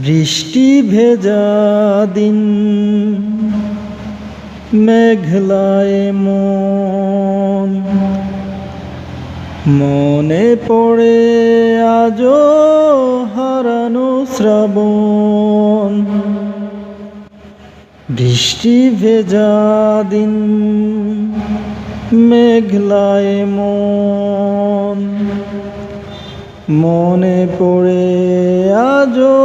বৃষ্টি ভেজা দিন, মেঘলায় মন, মনে পড়ে আজও হারানো শ্রাবণ। বৃষ্টি ভেজা দিন, মেঘলায় মন, মনে পড়ে আজও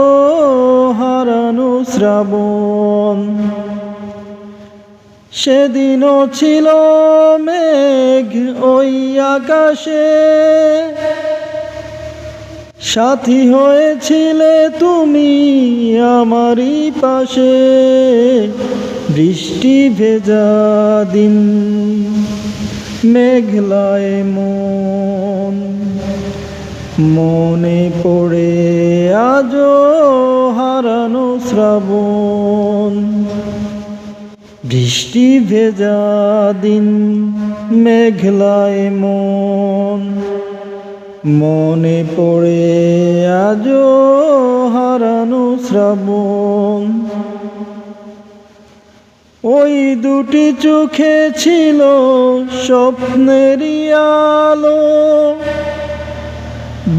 হারানো শ্রাবণ। সেদিনও ছিল মেঘ ওই আকাশে, সাথী হয়েছিলে তুমি আমারই পাশে। বৃষ্টি ভেজা দিন, মেঘলায় মন, মনে পড়ে আজও হারানো শ্রাবণ। বৃষ্টি ভেজা দিন, মেঘলায় মন, মনে পড়ে আজও হারানো শ্রাবণ। ওই দুটি চোখে ছিল স্বপ্নেরই আলো,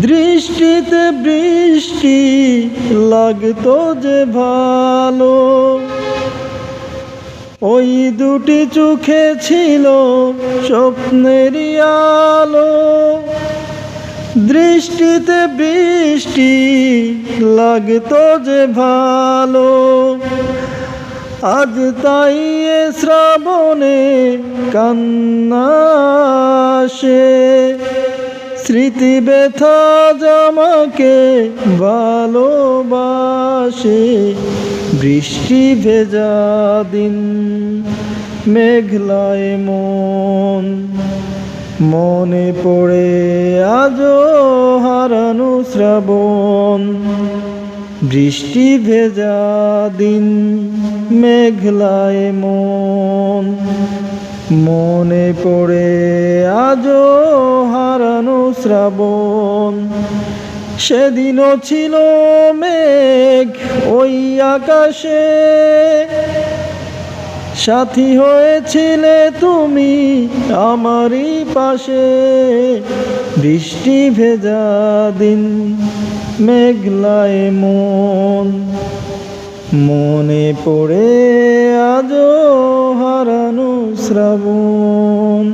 দৃষ্টিতে বৃষ্টি লাগতো যে ভালো। ওই দুটি চোখে ছিল স্বপ্নেরই আলো, দৃষ্টিতে বৃষ্টি লাগতো যে ভালো। আজ তাই এ শ্রাবণে কান্না আসে, স্মৃতি ব্যথা জামাকে ভালোবাসে। বৃষ্টি ভেজা দিন, মেঘলায় মন, মনে পড়ে আজও হারানো শ্রাবণ। বৃষ্টি ভেজা দিন, মেঘলায় মন, মনে পড়ে আজও হারানো শ্রাবণ। সেদিনও ছিল মেঘ ওই আকাশে, সাথী হয়েছিলে তুমি আমারই পাশে। বৃষ্টি ভেজা দিন, মেঘলায় মন, মনে পড়ে আজও হারানো শ্রাবণ।